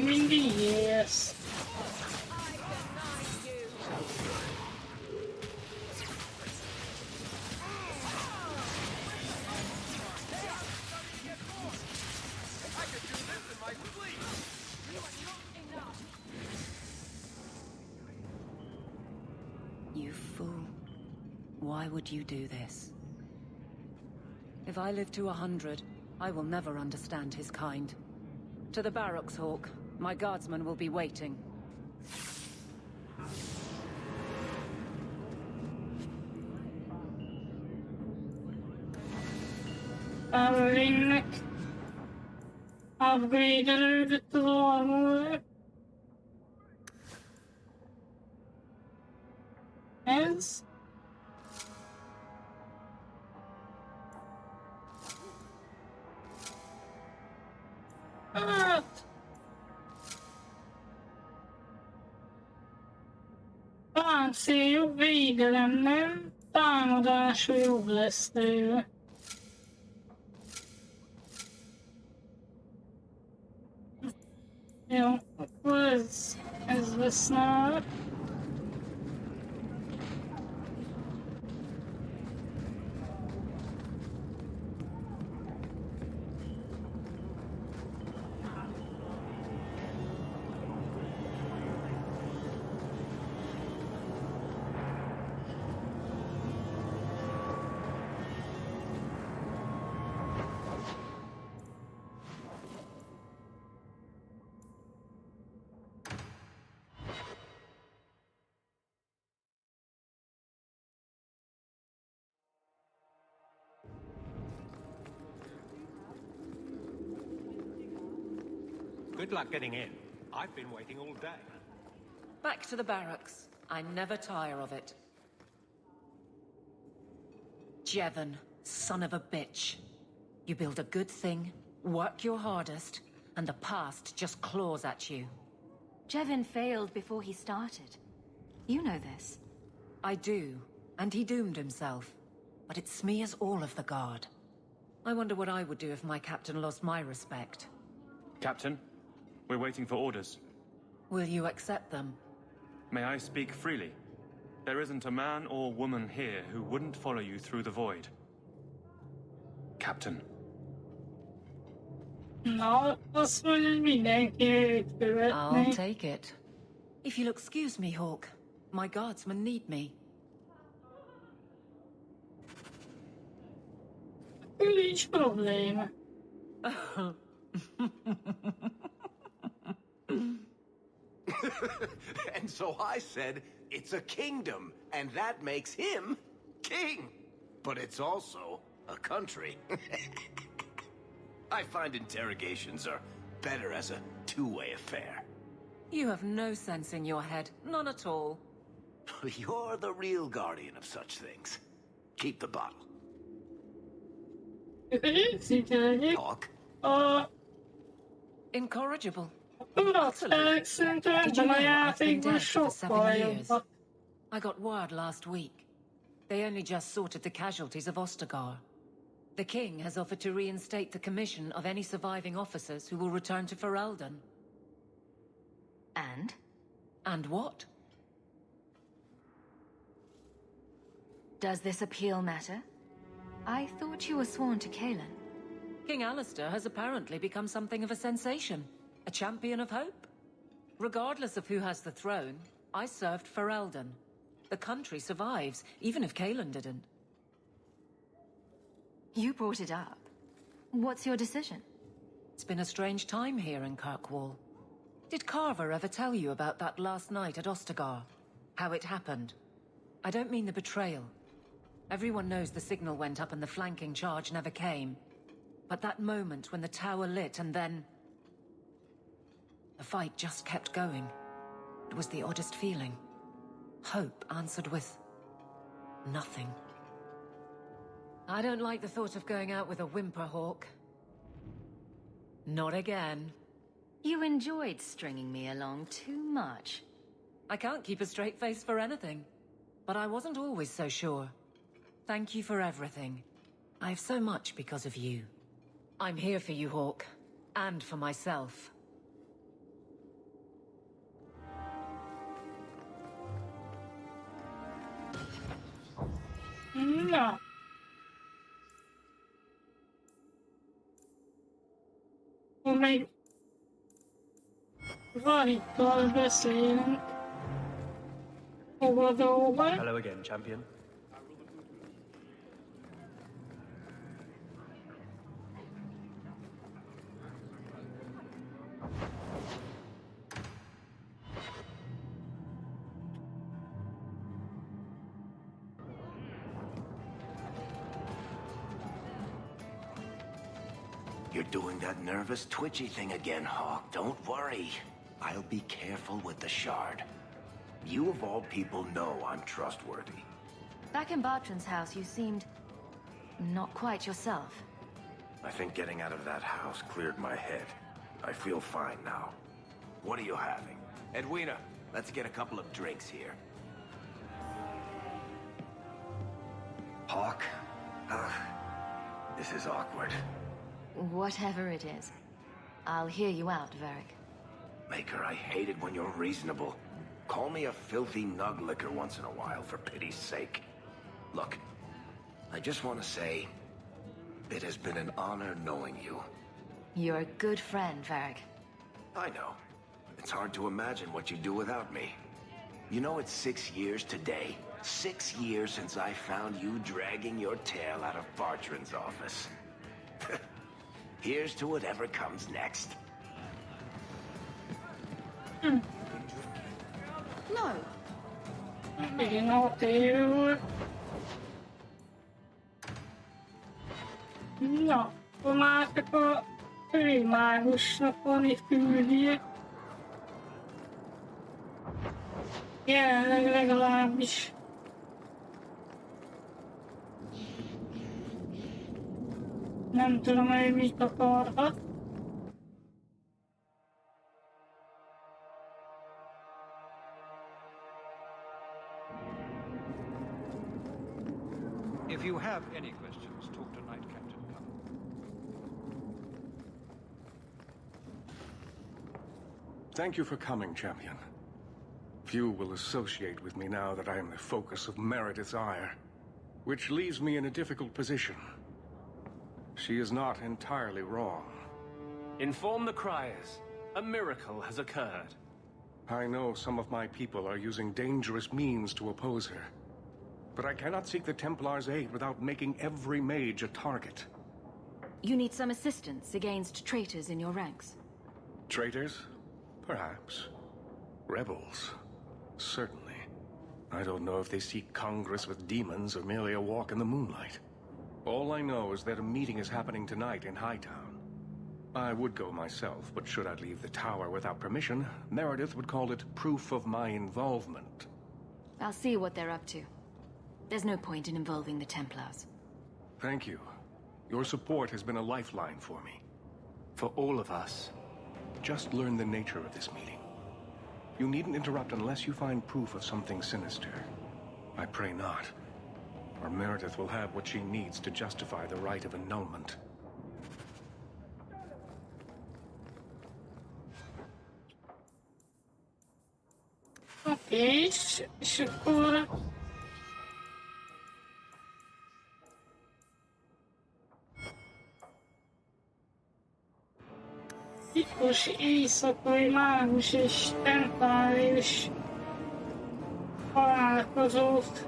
mindig ges. You fool. Why would you do this? If I live to 100, I will never understand his kind. To the barracks, Hawk. My guardsmen will be waiting. Upgradar lite varor. Ens. Ser ju videolämnen. Támadás jobb lesz tőle. Jó, akkor ez lesz már. Good luck getting in. I've been waiting all day. Back to the barracks. I never tire of it. Jevon, son of a bitch. You build a good thing, work your hardest, and the past just claws at you. Jevon failed before he started. You know this. I do, and he doomed himself. But it smears all of the Guard. I wonder what I would do if my captain lost my respect. Captain, we're waiting for orders. Will you accept them? May I speak freely? There isn't a man or woman here who wouldn't follow you through the void. Captain. No, azt mondja, hogy mindenki követni. I'll take it. If you'll excuse me, Hawk. My guardsmen need me. Nincs probléma. And so I said, it's a kingdom, and that makes him king. But it's also a country. I find interrogations are better as a two-way affair. You have no sense in your head. None at all. You're the real guardian of such things. Keep the bottle. Talk. Incorrigible. Szerintem ebben a játékban sokkal jobb. I got word last week. They only just sorted the casualties of Ostagar. The king has offered to reinstate the commission of any surviving officers who will return to Ferelden. And? And what? Does this appeal matter? I thought you were sworn to Cailan. King Alistair has apparently become something of a sensation. A champion of hope. Regardless of who has the throne, I served Ferelden. The country survives, even if Cailan didn't. You brought it up. What's your decision? It's been a strange time here in Kirkwall. Did Carver ever tell you about that last night at Ostagar? How it happened? I don't mean the betrayal. Everyone knows the signal went up and the flanking charge never came. But that moment when the tower lit and then... the fight just kept going. It was the oddest feeling. Hope answered with... nothing. I don't like the thought of going out with a whimper, Hawk. Not again. You enjoyed stringing me along too much. I can't keep a straight face for anything. But I wasn't always so sure. Thank you for everything. I have so much because of you. I'm here for you, Hawk. And for myself. Na. Még Varittal beszélünk. Fogadóban. Hello again, champion. You're doing that nervous, twitchy thing again, Hawk. Don't worry. I'll be careful with the shard. You of all people know I'm trustworthy. Back in Bartran's house, you seemed not quite yourself. I think getting out of that house cleared my head. I feel fine now. What are you having? Edwina, let's get a couple of drinks here. Hawk? This is awkward. Whatever it is. I'll hear you out, Varric. Maker, I hate it when you're reasonable. Call me a filthy nug licker once in a while, for pity's sake. Look, I just want to say, it has been an honor knowing you. You're a good friend, Varric. I know. It's hard to imagine what you'd do without me. You know, it's 6 years today. 6 years since I found you dragging your tail out of Bartran's office. Here's to whatever comes next. No. Igen, ott él. Na, akkor már csak a mágusnak van itt küldje. Jelenleg legalábbis. Nem tudom, hogy mit akarhat. If you have any questions, talk to Knight Captain Cullen. Thank you for coming, champion. Few will associate with me now that I am the focus of Meredith's ire, which leaves me in a difficult position. She is not entirely wrong. Inform the criers. A miracle has occurred. I know some of my people are using dangerous means to oppose her. But I cannot seek the Templars' aid without making every mage a target. You need some assistance against traitors in your ranks. Traitors? Perhaps. Rebels? Certainly. I don't know if they seek congress with demons or merely a walk in the moonlight. All I know is that a meeting is happening tonight in Hightown. I would go myself, but should I leave the tower without permission, Meredith would call it proof of my involvement. I'll see what they're up to. There's no point in involving the Templars. Thank you. Your support has been a lifeline for me. For all of us. Just learn the nature of this meeting. You needn't interrupt unless you find proof of something sinister. I pray not. Or Meredith will have what she needs to justify the right of annulment. Oké, és akkor... Titkos éjszakai mágus és templárius találkozót.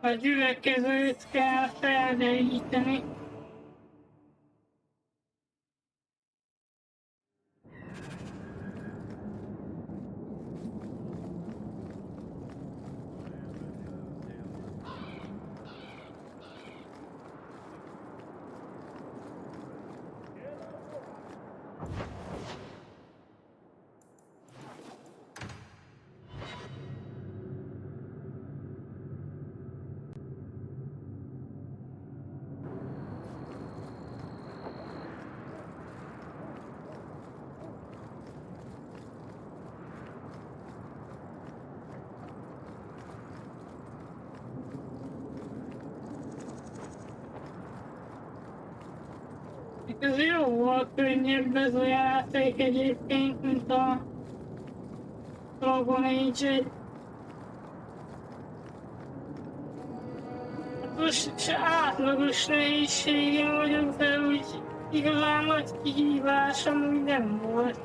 A gyülekezőt kell felderíteni. Ez jóval könnyebb ez a játék egyébként, mint a Dragon Age 1. Most átlagos nehézségen vagyok, de úgy igazán nagy kihívásom úgy nem volt.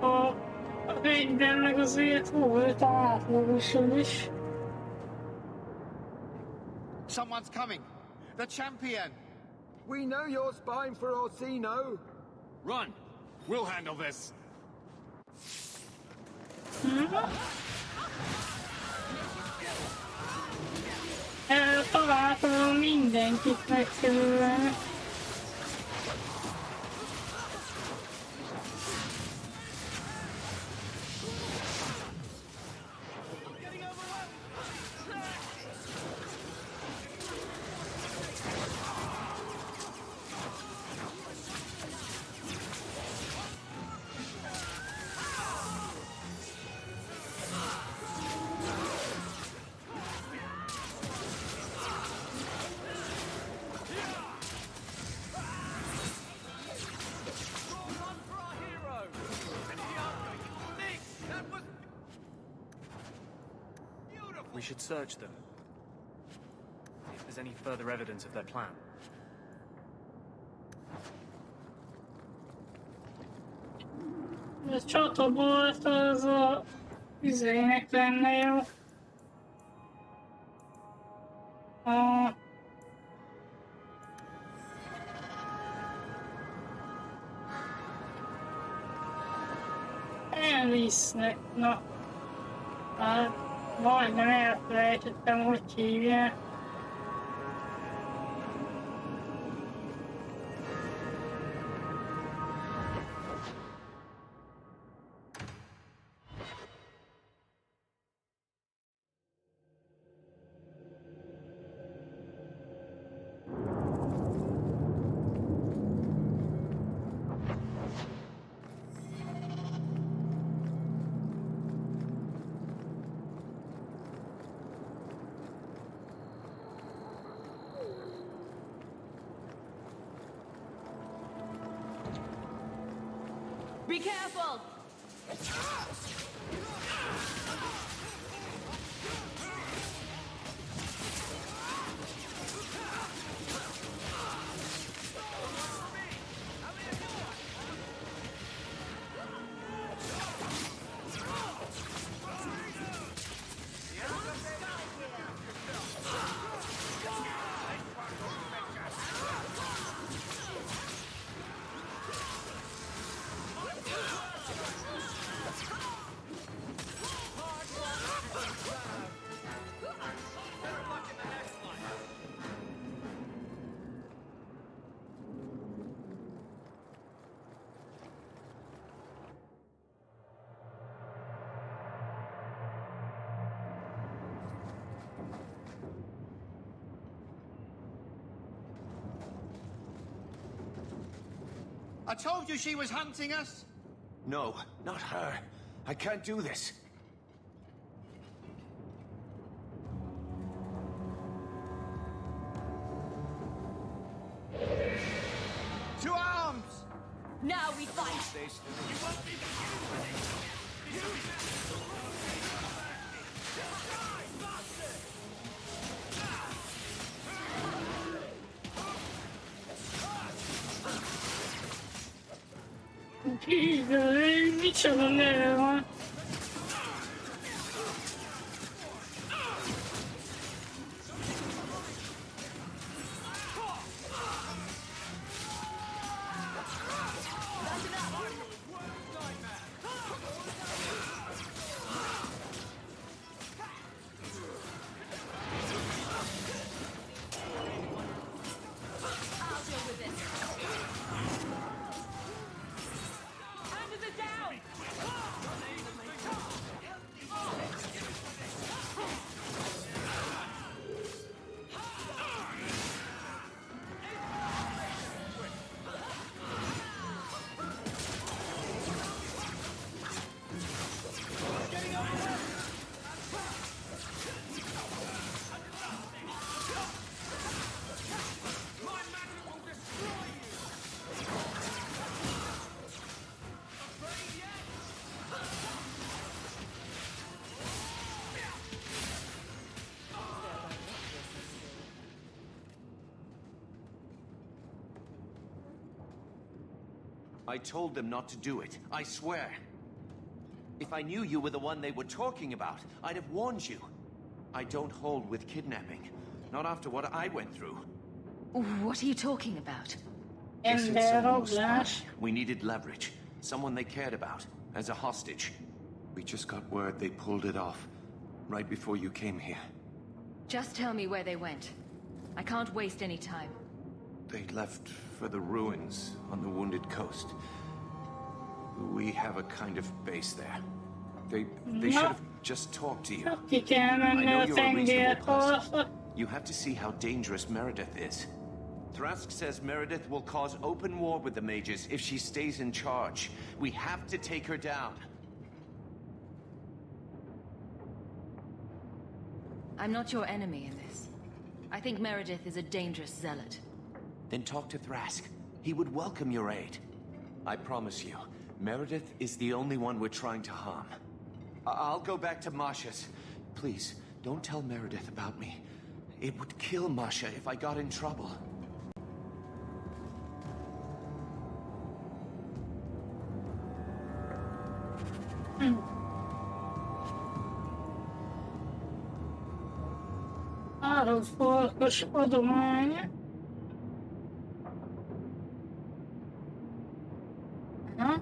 A végben meg azért volt átlagosan is. Someone's coming. The champion. We know you're spying for Orsino. Run! We'll handle this. Találtam mindenkit megkerülve. We should search them. If there's any further evidence of their plan. Ez csatabolt, az a izének lenne jó. Elvisznek, na. Hát, majdnem elfelejtettem, hogy hívják. Be careful! I told you she was hunting us. No, not her. I can't do this. To arms! Now we fight! Micsoda neve van? I told them not to do it. I swear. If I knew you were the one they were talking about, I'd have warned you. I don't hold with kidnapping. Not after what I went through. What are you talking about? They said Ember someone was rablás. spying. We needed leverage. Someone they cared about. As a hostage. We just got word they pulled it off. Right before you came here. Just tell me where they went. I can't waste any time. They left for the ruins on the Wounded Coast. We have a kind of base there. They should have just talked to you. Ki kell I menni know a you're a reasonable person. tengerpartra. You have to see how dangerous Meredith is. Thrask says Meredith will cause open war with the mages if she stays in charge. We have to take her down. I'm not your enemy in this. I think Meredith is a dangerous zealot. Then talk to Thrask. He would welcome your aid. I promise you, Meredith is the only one we're trying to harm. I'll go back to Masha's. Please, don't tell Meredith about me. It would kill Masha if I got in trouble. Árulfarkas adománya. Aha.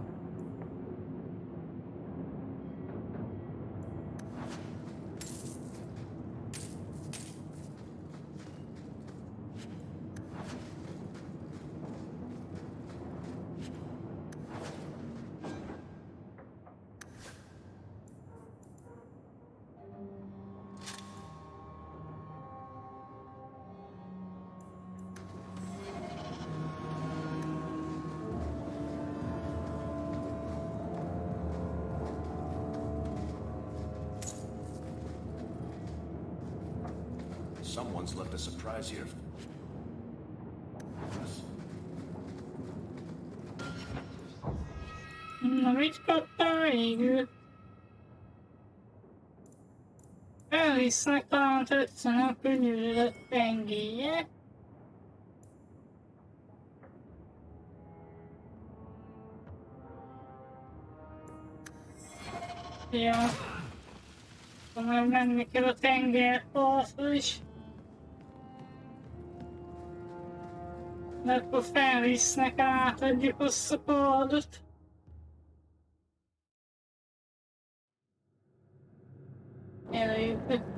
Someone's left a surprise here. Na, mit kaptam végül? Elvisznek talán tetszene a könyörület pengéje. Ja. Akkor menni kell a tengerpartra is. De akkor felvisznek, átadjuk azt a kardot. Előjük.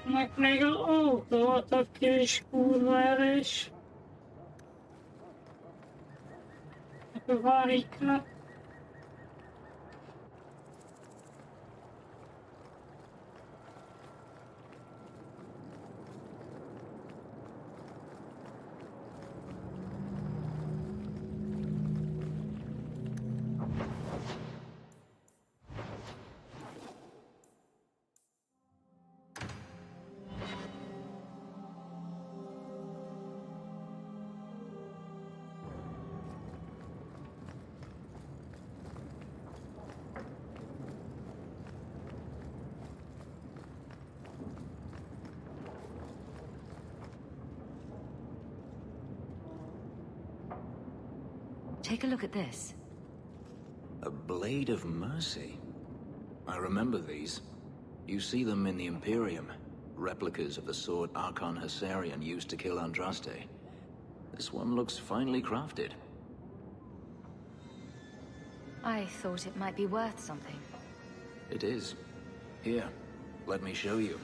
Meg még az autóatakja is kurva erős. A variknak. Take a look at this. A blade of mercy. I remember these. You see them in the Imperium. Replicas of the sword Archon Hessarian used to kill Andraste. This one looks finely crafted. I thought it might be worth something. It is. Here. Let me show you.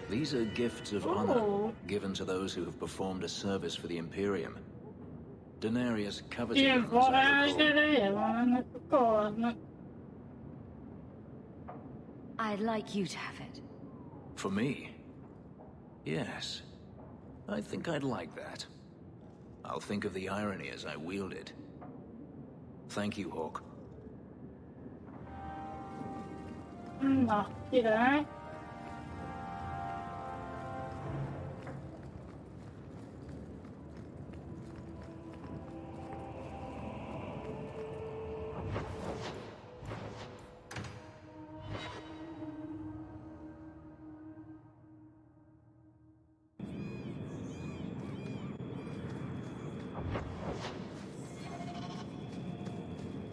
These are gifts of honor given to those who have performed a service for the Imperium. Denarius coveted Ilyen them, as I varázs recall. ereje van ennek a kardnak. I'd like you to have it. For me? Yes. I think I'd like that. I'll think of the irony as I wield it. Thank you, Hawk. Na, király.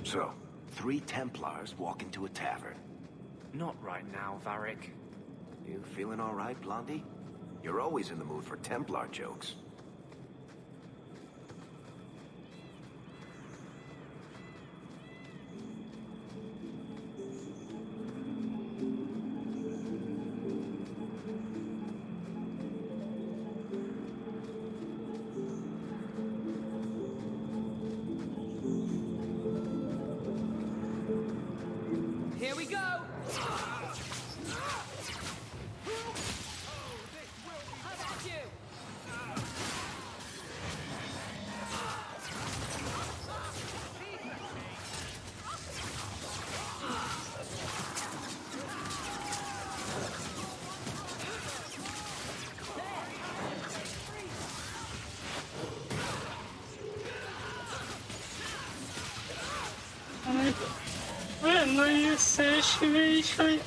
So, 3 Templars walk into a tavern. Not right now, Varric. You feeling all right, Blondie? You're always in the mood for Templar jokes. Here we go! How about you? Olyan nagy összeesküvés, hogy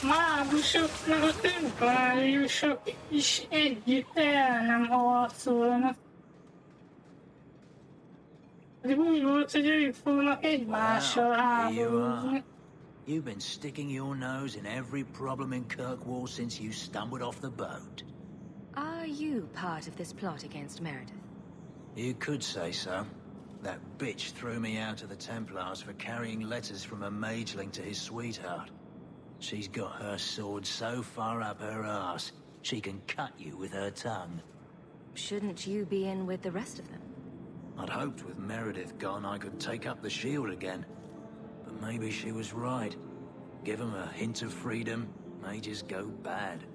mágusok meg a templáriusok is együtt el nem harcolnak. Pedig úgy volt, hogy ők fognak egymással háborúzni. You've been sticking your nose in every problem in Kirkwall since you stumbled off the boat. Are you part of this plot against Meredith? You could say so. That bitch threw me out to the Templars for carrying letters from a mageling to his sweetheart. She's got her sword so far up her arse, she can cut you with her tongue. Shouldn't you be in with the rest of them? I'd hoped with Meredith gone I could take up the shield again. But maybe she was right. Give 'em a hint of freedom, mages go bad.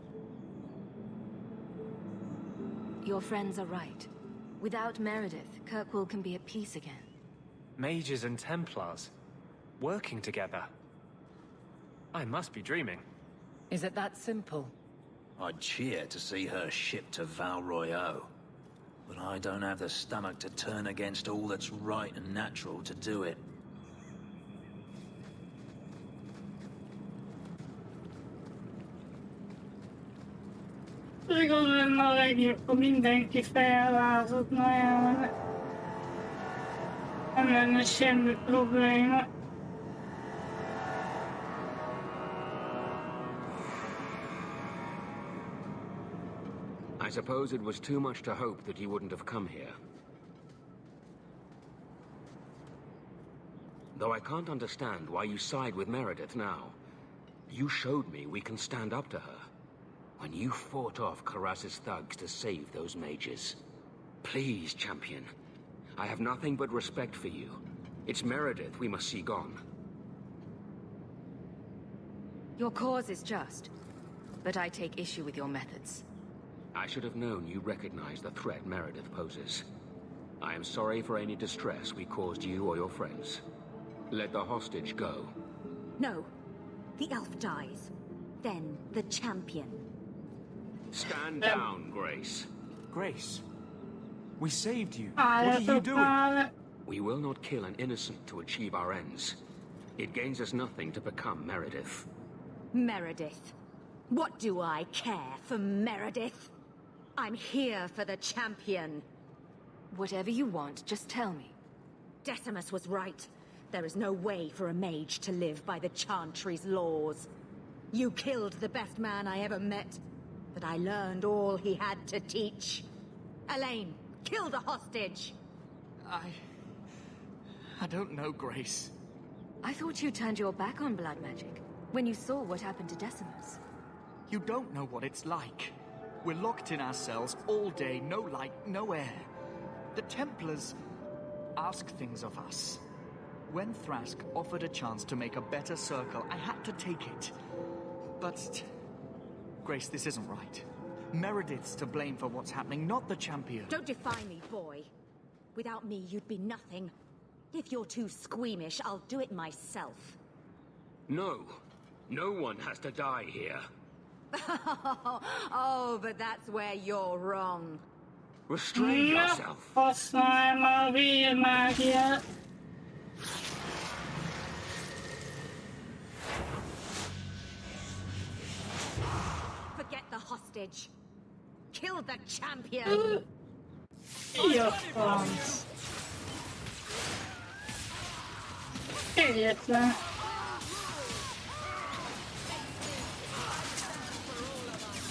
Your friends are right. Without Meredith, Kirkwall can be at peace again. Mages and Templars. Working together. I must be dreaming. Is it that simple? I'd cheer to see her shipped to Val Royeaux. But I don't have the stomach to turn against all that's right and natural to do it. Pedig az lenne a legjobb, ha mindenki felvázodna el. Nem lenne semmi probléma. I suppose it was too much to hope that you wouldn't have come here. Though I can't understand why you side with Meredith now. You showed me we can stand up to her. When you fought off Karas's thugs to save those mages. Please, champion. I have nothing but respect for you. It's Meredith we must see gone. Your cause is just, but I take issue with your methods. I should have known you recognized the threat Meredith poses. I am sorry for any distress we caused you or your friends. Let the hostage go. No. The elf dies. Then the champion. Stand down, Grace. Grace, we saved you. What are you doing? We will not kill an innocent to achieve our ends. It gains us nothing to become Meredith. Meredith. What do I care for Meredith? I'm here for the champion. Whatever you want, just tell me. Decimus was right. There is no way for a mage to live by the Chantry's laws. You killed the best man I ever met, but I learned all he had to teach. Elaine, kill the hostage! I don't know, Grace. I thought you turned your back on blood magic when you saw what happened to Decimus. You don't know what it's like. We're locked in our cells all day, no light, no air. The Templars ask things of us. When Thrask offered a chance to make a better circle, I had to take it. But... Grace, this isn't right. Meredith's to blame for what's happening, not the champion. Don't defy me, boy. Without me, you'd be nothing. If you're too squeamish, I'll do it myself. No. No one has to die here. Oh, but that's where you're wrong. Restrain yourself. Használj már vérmágiát. Forget the hostage. Kill the champion. Your franc. Egyetlen.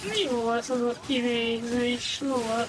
Mi volt az a kivégzés volt?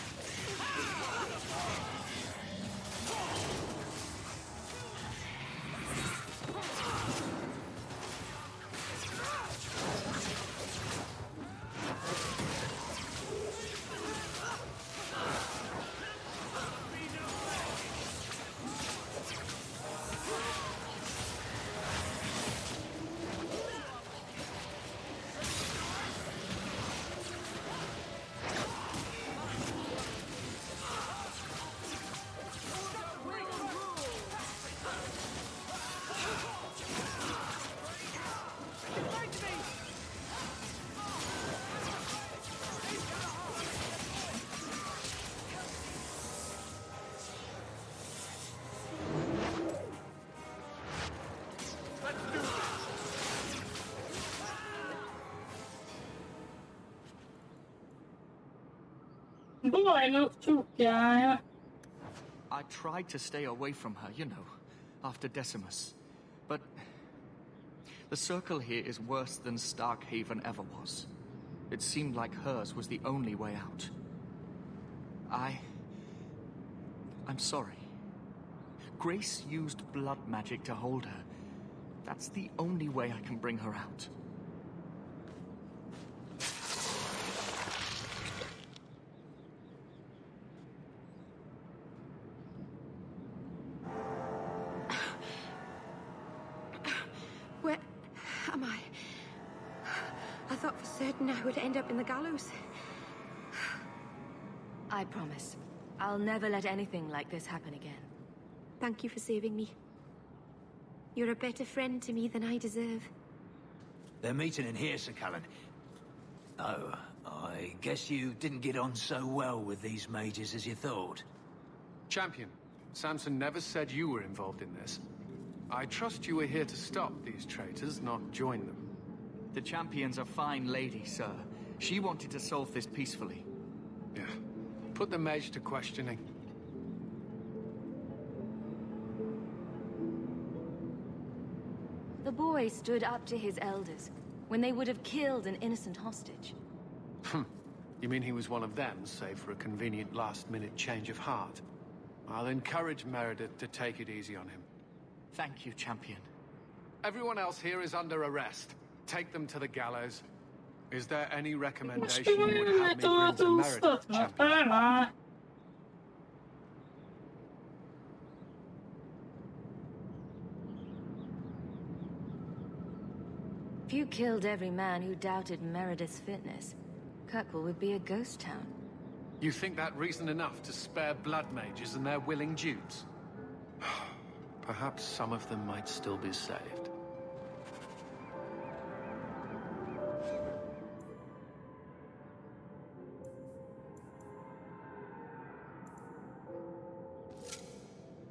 Bajnok csukjája. I tried to stay away from her, you know, after Decimus. But the circle here is worse than Starkhaven ever was. It seemed like hers was the only way out. I'm sorry. Grace used blood magic to hold her. That's the only way I can bring her out. Where am I? I thought for certain I would end up in the gallows. I promise. I'll never let anything like this happen again. Thank you for saving me. You're a better friend to me than I deserve. They're meeting in here, Sir Callan. Oh, I guess you didn't get on so well with these mages as you thought. Champion, Samson never said you were involved in this. I trust you were here to stop these traitors, not join them. The champion's a fine lady, sir. She wanted to solve this peacefully. Yeah. Put the mage to questioning. The boy stood up to his elders when they would have killed an innocent hostage. You mean he was one of them, save for a convenient last-minute change of heart? I'll encourage Meredith to take it easy on him. Thank you, champion. Everyone else here is under arrest. Take them to the gallows. Is there any recommendation you would have me bring to Meredith, champion? If you killed every man who doubted Meredith's fitness, Kirkwall would be a ghost town. You think that reason enough to spare blood mages and their willing dupes? Perhaps some of them might still be saved.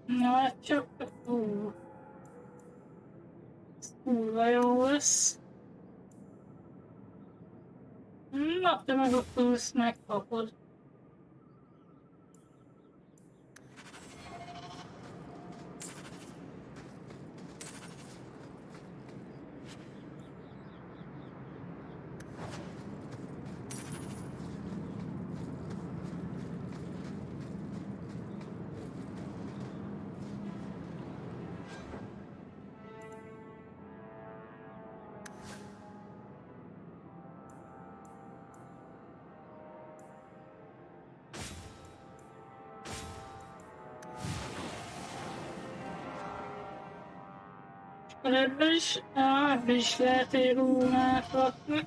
Na, csak... Kurva jó lesz. Na, te meg a plusz megkapod. Akkor ebben is lehet egy rúnát rakni.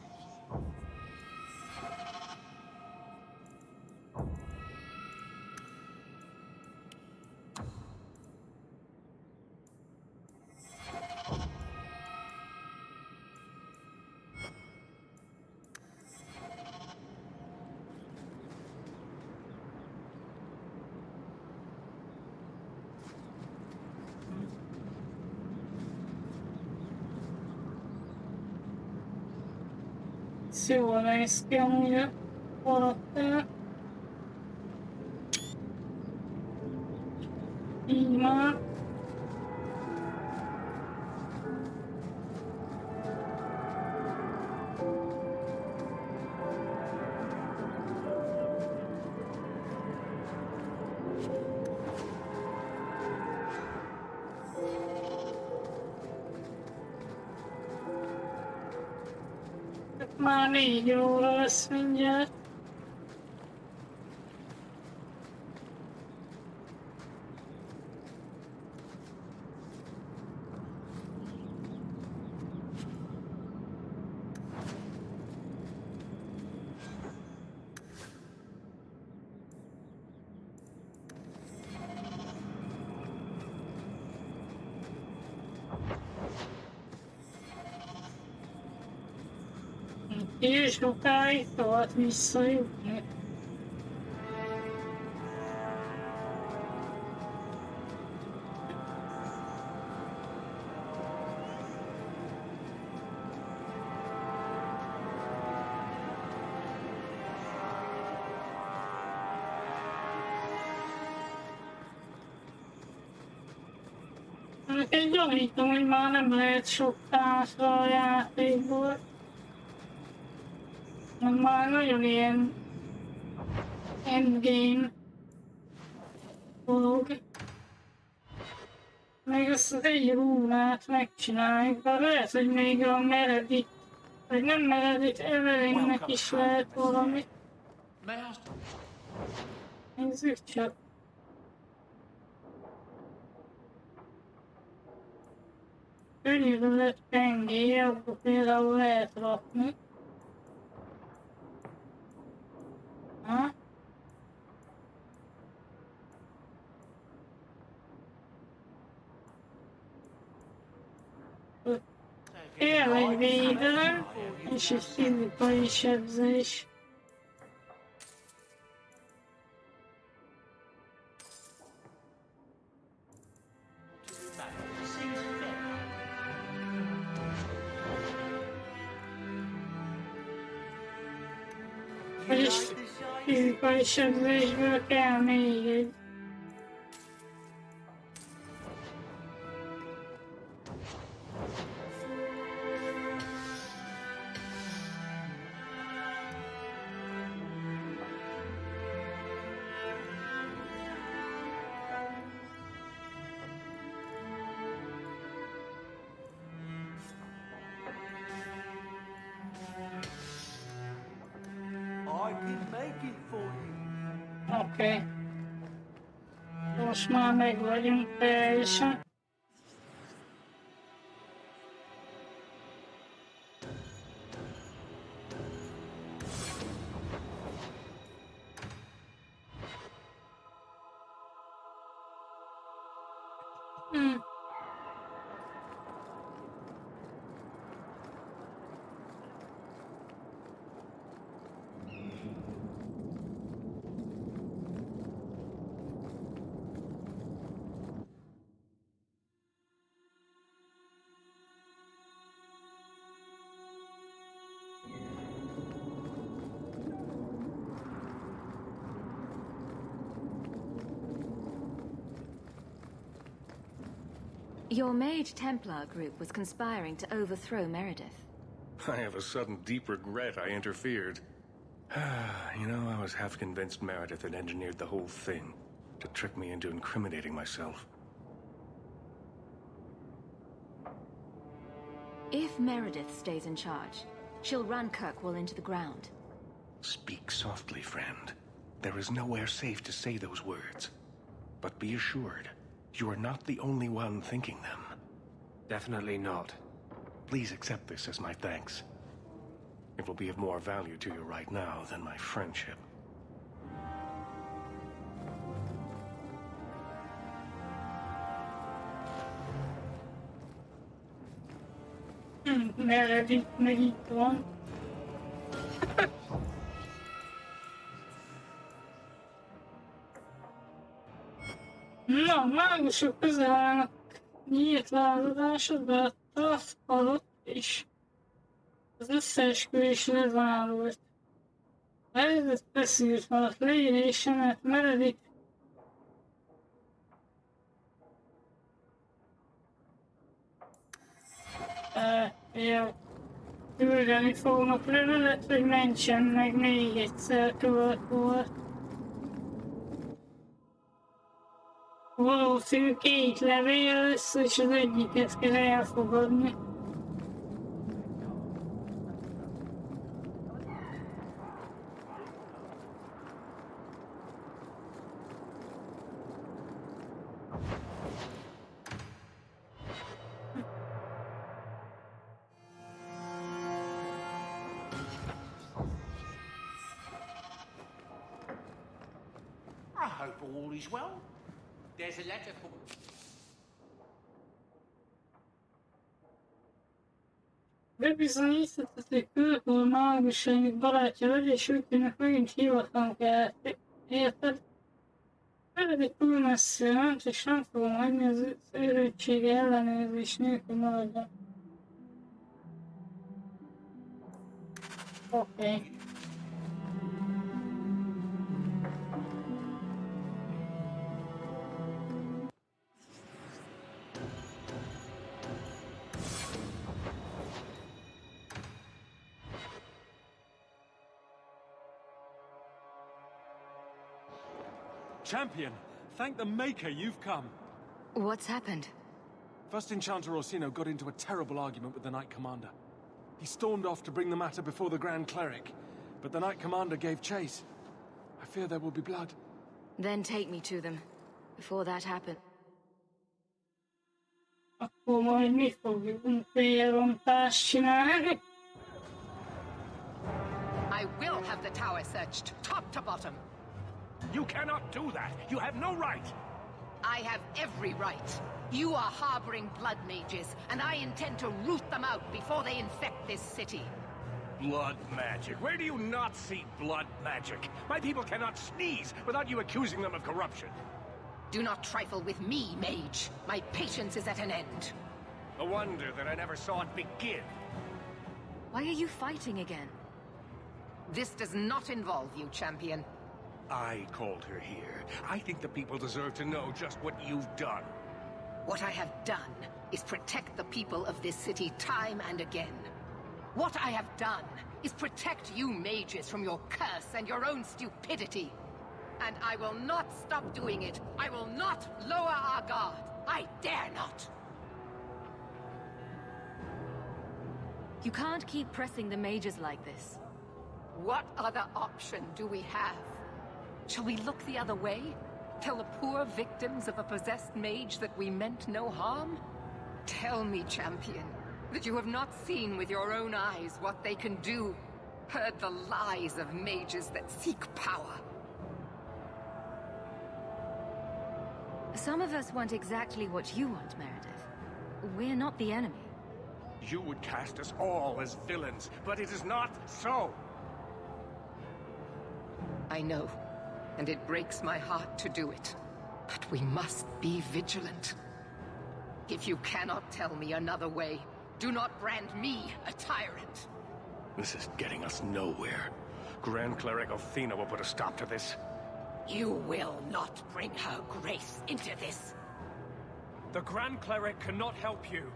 Jól néz ki amúgy a karakter. Így már. Már 4 óra lesz mindjárt. És sokáig tart visszajutni. Én gyanítom, hogy már nem lehet sok társra a játékból. Már nagyon ilyen endgame dolog. Még azt az egy rúnát megcsináljuk, de lehet, hogy még a Meredith, vagy nem Meredith, Evelynnek is lehet valami. Nézzük csak. Körülbelül pengé, akkor például lehet rakni. Ha? Kell egy védelem, és egy fizikai sebzés. Vagyis fizikai sebzésből kell még egy. Oké. Most már meg vagyunk teljesen. Your Mage Templar group was conspiring to overthrow Meredith. I have a sudden deep regret I interfered. You know, I was half convinced Meredith had engineered the whole thing to trick me into incriminating myself. If Meredith stays in charge, she'll run Kirkwall into the ground. Speak softly, friend. There is nowhere safe to say those words. But be assured, you are not the only one thinking them. Definitely not. Please accept this as my thanks. It will be of more value to you right now than my friendship. Meredith meg itt van. Na, mágusok közel állnak nyílt lázadásodba, a halott és az összeesküvés lezárult. A helyzet feszült maradt leírése, mert Meredith jó. Küldeni fognak levelet, hogy mentsen meg még egyszer követ volt. Valószínű 2 levél lesz, és az egyiket kell elfogadni. I hope all is well. There's a letter for... Bebizonyította, hogy különböző mágusainak barátja vagy, és úgy tűnnek megint hivatlanok el. Érted? Meredith túl messzire ment, és nem fogom hagyni az őrültsége ellenőrzés nélkül maradjon. Oké. Champion, thank the Maker you've come. What's happened? First Enchanter Orsino got into a terrible argument with the Knight Commander. He stormed off to bring the matter before the Grand Cleric, but the Knight Commander gave chase. I fear there will be blood. Then take me to them, before that happens. Akkor majd mi fogjuk félrontást csinálni? I will have the tower searched, top to bottom. You cannot do that. You have no right. I have every right. You are harboring blood mages, and I intend to root them out before they infect this city. Blood magic? Where do you not see blood magic? My people cannot sneeze without you accusing them of corruption. Do not trifle with me, mage. My patience is at an end. A wonder that I never saw it begin. Why are you fighting again? This does not involve you, champion. I called her here. I think the people deserve to know just what you've done. What I have done is protect the people of this city time and again. What I have done is protect you mages from your curse and your own stupidity. And I will not stop doing it. I will not lower our guard. I dare not. You can't keep pressing the mages like this. What other option do we have? Shall we look the other way? Tell the poor victims of a possessed mage that we meant no harm? Tell me, champion, that you have not seen with your own eyes what they can do, heard the lies of mages that seek power. Some of us want exactly what you want, Meredith. We're not the enemy. You would cast us all as villains, but it is not so. I know, and it breaks my heart to do it. But we must be vigilant. If you cannot tell me another way, do not brand me a tyrant. This is getting us nowhere. Grand Cleric Othina will put a stop to this. You will not bring her grace into this. The Grand Cleric cannot help you.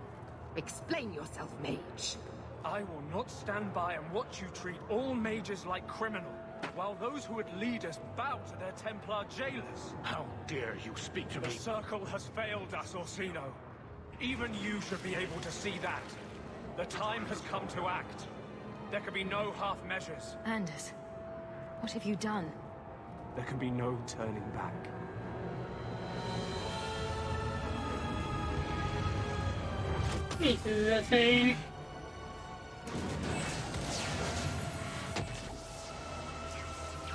Explain yourself, mage. I will not stand by and watch you treat all mages like criminal, while those who would lead us bow to their Templar jailers. How dare you speak to me? The Circle has failed us, Orsino. Even you should be able to see that. The time has come to act. There can be no half measures. Anders, what have you done? There can be no turning back. Mi történik?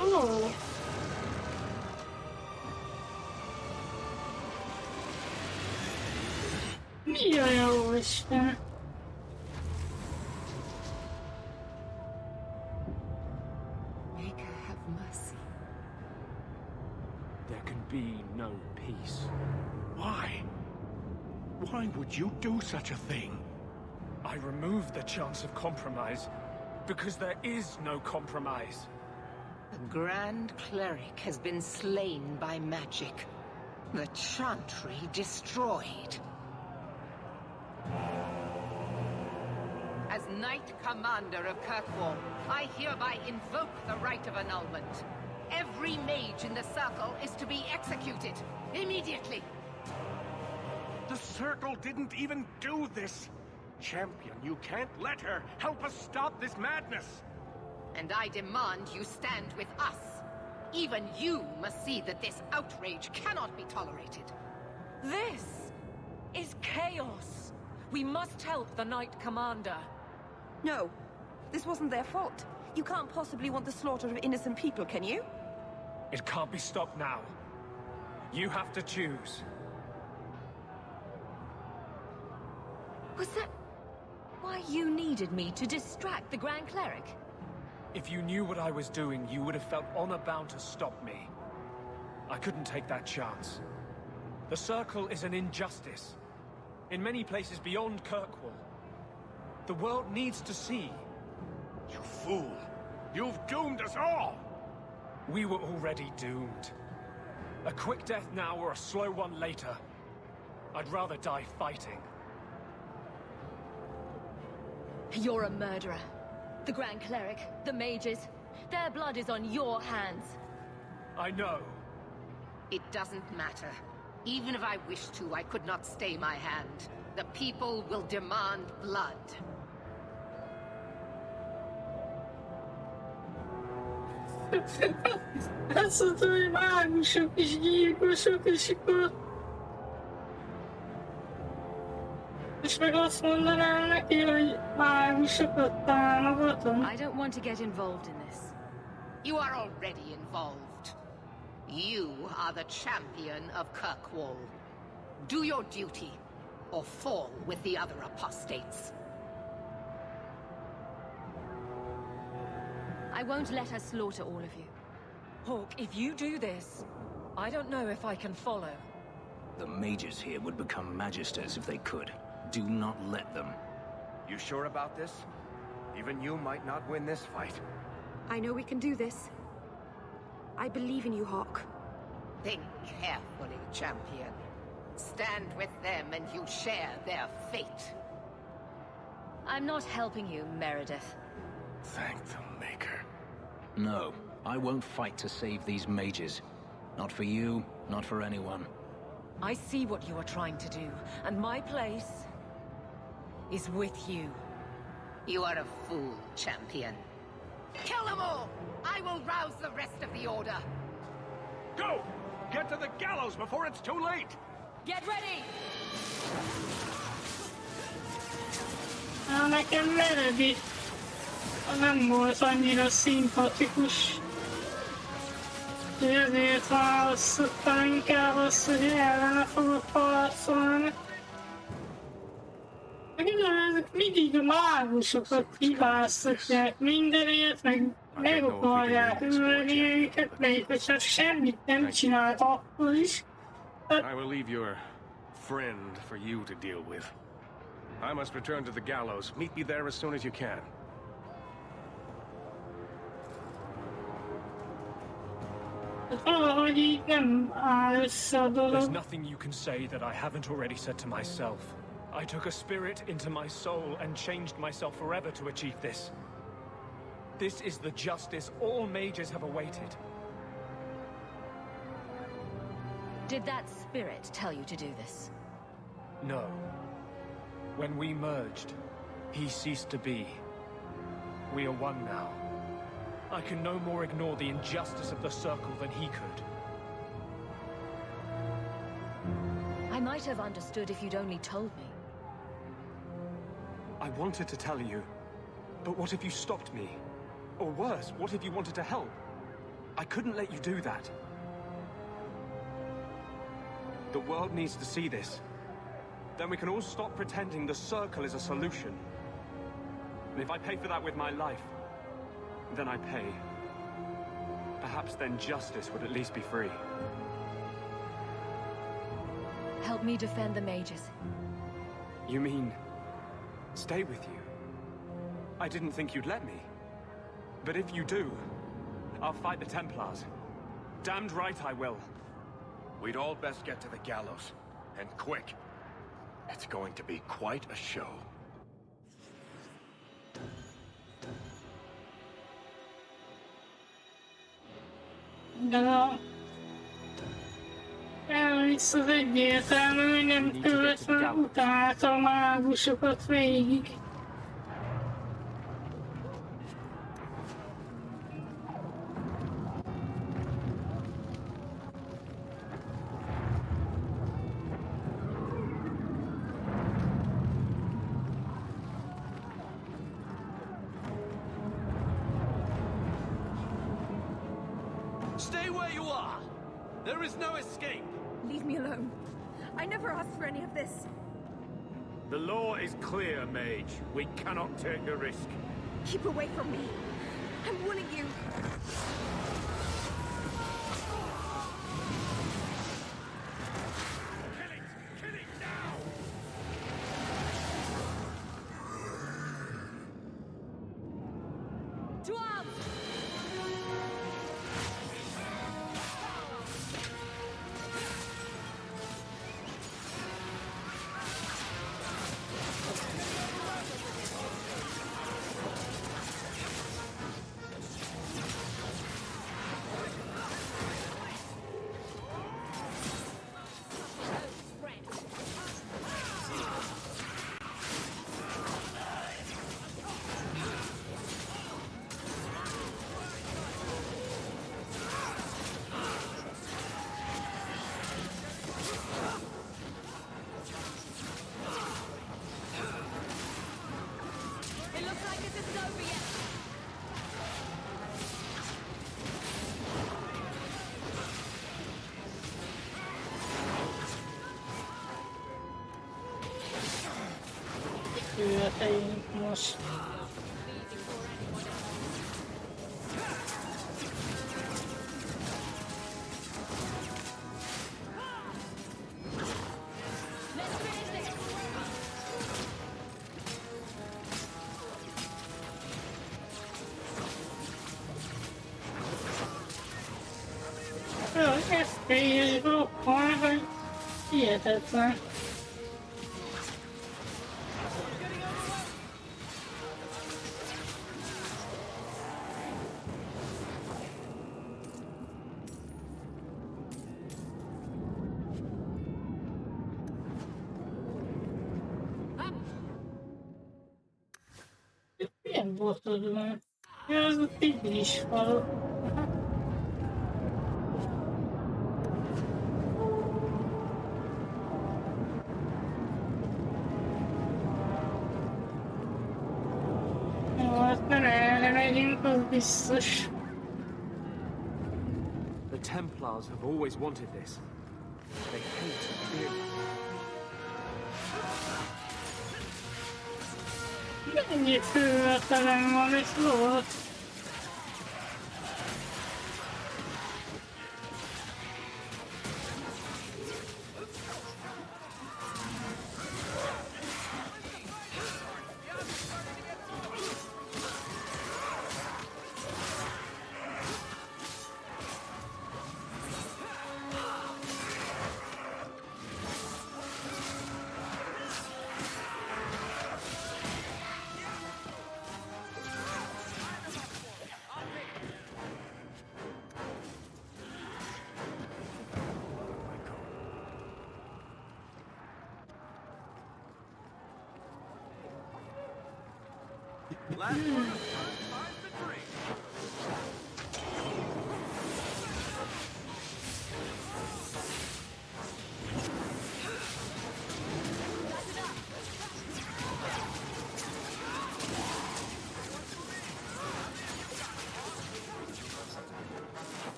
Ó! Mi a jó Isten? Maker, have mercy. There can be no peace. Why? Why would you do such a thing? I removed the chance of compromise because there is no compromise. The Grand Cleric has been slain by magic. The Chantry destroyed. As Knight Commander of Kirkwall, I hereby invoke the right of annulment. Every mage in the Circle is to be executed, immediately. The Circle didn't even do this! Champion, you can't let her! Help us stop this madness! And I demand you stand with us. Even you must see that this outrage cannot be tolerated. This is chaos. We must help the Knight Commander. No, this wasn't their fault. You can't possibly want the slaughter of innocent people, can you? It can't be stopped now. You have to choose. Was that why you needed me to distract the Grand Cleric? If you knew what I was doing, you would have felt honor-bound to stop me. I couldn't take that chance. The Circle is an injustice. In many places beyond Kirkwall. The world needs to see. You fool! You've doomed us all! We were already doomed. A quick death now or a slow one later. I'd rather die fighting. You're a murderer. The Grand Cleric, the mages, their blood is on your hands. I know. It doesn't matter. Even if I wished to, I could not stay my hand. The people will demand blood. Azt mondta, hogy mágusok és gyilkosok, és akkor... És meg azt mondanám neki, hogy mágusokat támogatom. I don't want to get involved in this. You are already involved. You are the champion of Kirkwall. Do your duty, or fall with the other apostates. I won't let her slaughter all of you. Hawk, if you do this, I don't know if I can follow. The mages here would become magisters if they could. Do not let them. You sure about this? Even you might not win this fight. I know we can do this. I believe in you, Hawk. Think carefully, champion. Stand with them and you share their fate. I'm not helping you, Meredith. Thank the Maker. No, I won't fight to save these mages. Not for you, not for anyone. I see what you are trying to do, and my place is with you. You are a fool, champion. Kill them all! I will rouse the rest of the Order. Go! Get to the gallows before it's too late! Get ready! Nekem Meredith nem volt annyira szimpatikus. Ezért választottam inkább azt, hogy ellene fogok harcolni. Ezek mindig a mágusokat hibáztatják mindenért, meg akarják ölni őket, még hogyha semmit nem csinált akkor is. I will leave your friend for you to deal with. I must return to the gallows. Meet me there as soon as you can. Valahogy így nem áll össze a dolog. There's nothing you can say that I haven't already said to myself. I took a spirit into my soul and changed myself forever to achieve this. This is the justice all mages have awaited. Did that spirit tell you to do this? No. When we merged, he ceased to be. We are one now. I can no more ignore the injustice of the Circle than he could. I might have understood if you'd only told me. I wanted to tell you, but what if you stopped me? Or worse, what if you wanted to help? I couldn't let you do that. The world needs to see this. Then we can all stop pretending the Circle is a solution. And if I pay for that with my life, then I pay. Perhaps then justice would at least be free. Help me defend the mages. You mean... stay with you? I didn't think you'd let me. But if you do, I'll fight the Templars. Damned right I will. We'd all best get to the gallows. And quick. It's going to be quite a show. De elvisz az egyértelmű, hogy nem követve utálta a mágusokat végig. Stay where you are! There is no escape! Leave me alone. I never asked for any of this. The law is clear, Mage. We cannot take the risk. Keep away from me. I'm warning you. Kill it now! To arms! Követeink most. Ez és roppant, hogy hihetetlen. Milyen botod van? Ja, az a tigris falu. Hát nem erre megyünk, az biztos. The Templars have always wanted this. They hate and fear it. Mennyi fővetelen van itt volt? Last one of finds the drink.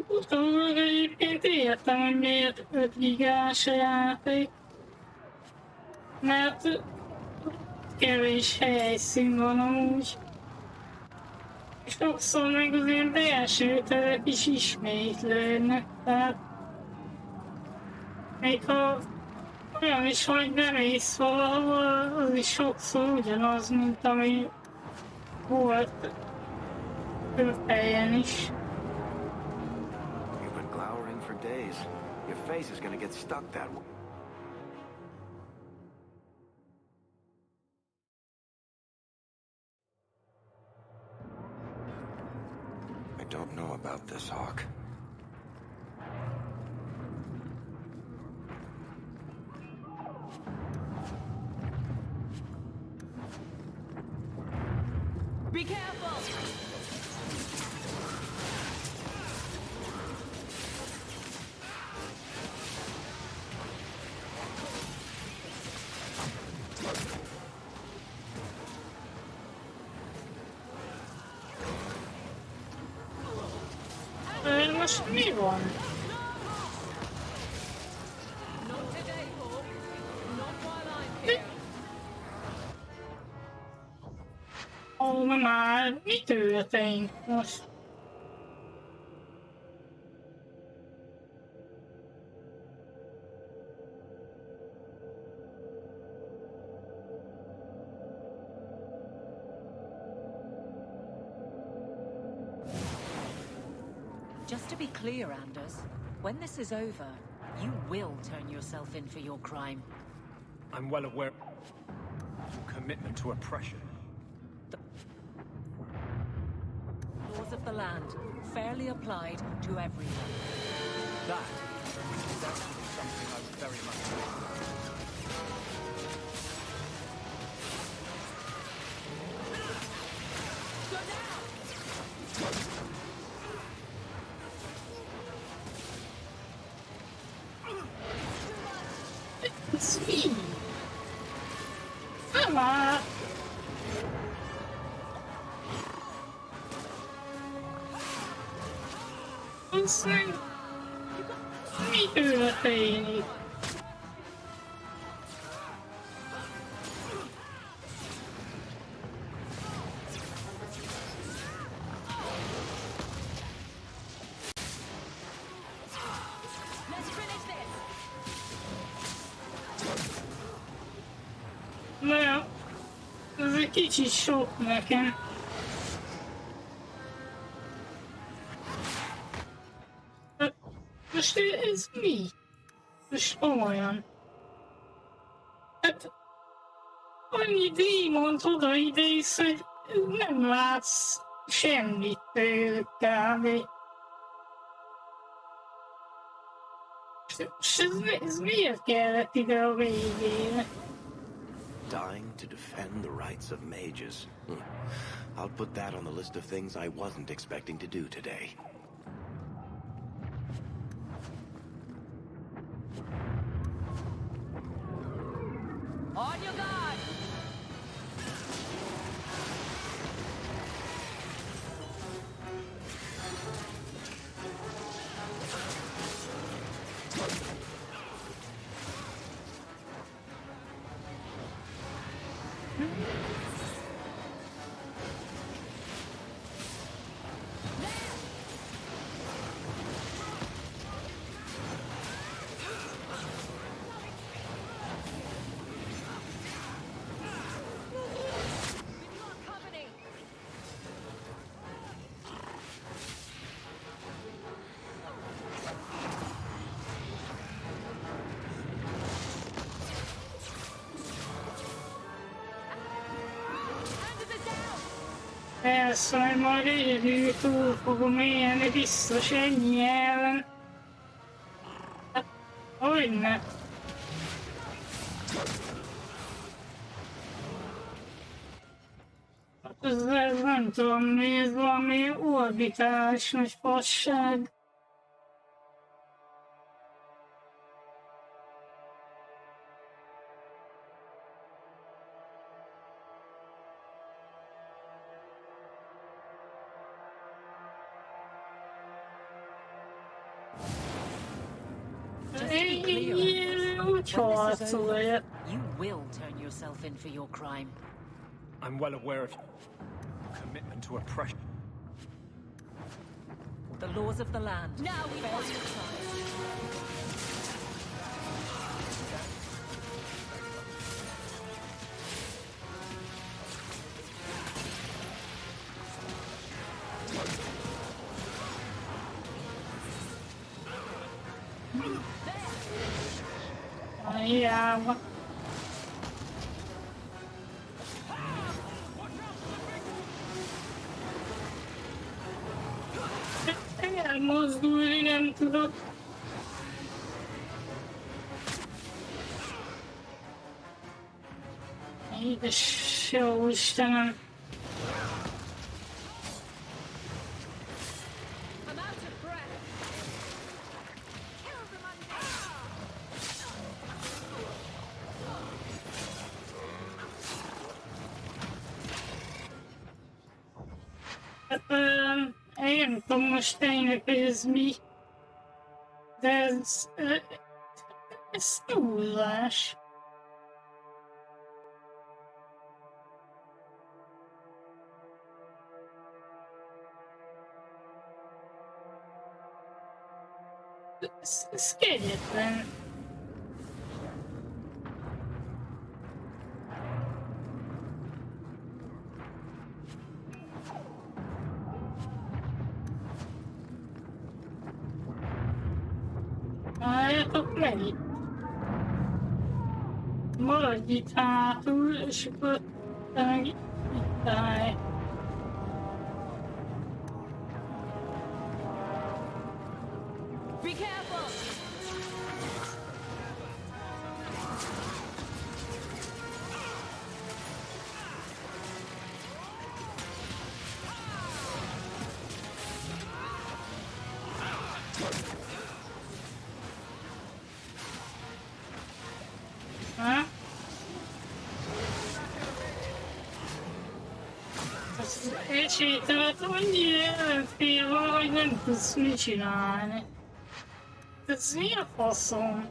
Utólag egyébként értem, hogy miért 5 gigás a játék. Mert kevés helyszín van amúgy. És sokszor meg az ilyen belső terek is ismétlődnek, tehát még ha olyan is, hogy nem ész valahol, az is sokszor ugyanaz, mint ami volt több helyen is. You've been glowering for days. Your face is gonna get stuck that way. I don't know about this, Hawk. Be careful! Most mi van? Ó, már mi történt most? Just to be clear, Anders, when this is over, you will turn yourself in for your crime. I'm well aware of your commitment to oppression. The laws of the land, fairly applied to everyone. That is actually something I would very much like. Sweet. Come on. Listen. Me do the thing. Well, ez egy kicsit sok nekem. Most ez mi? Most komolyan. Hát annyi démont odaidéz, hogy nem látsz semmit tőlük kb. És ez miért kellett ide a végére? Dying to defend the rights of mages. I'll put that on the list of things I wasn't expecting to do today. On your guard! Persze, hogy majd egyedül túl fogom élni, biztos ennyi ellen. Hát, hogyne? Ez nem tudom mi, ez valami orbitális nagy fasság. When this is over, you will turn yourself in for your crime. I'm well aware of your commitment to oppression. The laws of the land. Now we find your Yeah. Elmozdulni nem tudok. Édes jó Istenem. Én nem tudom most tényleg, hogy ez mi, de ez túlzás. Ez kegyetlen. Álljatok meg itt! Maradj itt hátul, és akkor te meg itt állj. Be careful! És itt tehát annyi ellenfél van, hogy nem tudsz mit csinálni. Ez mi a faszom?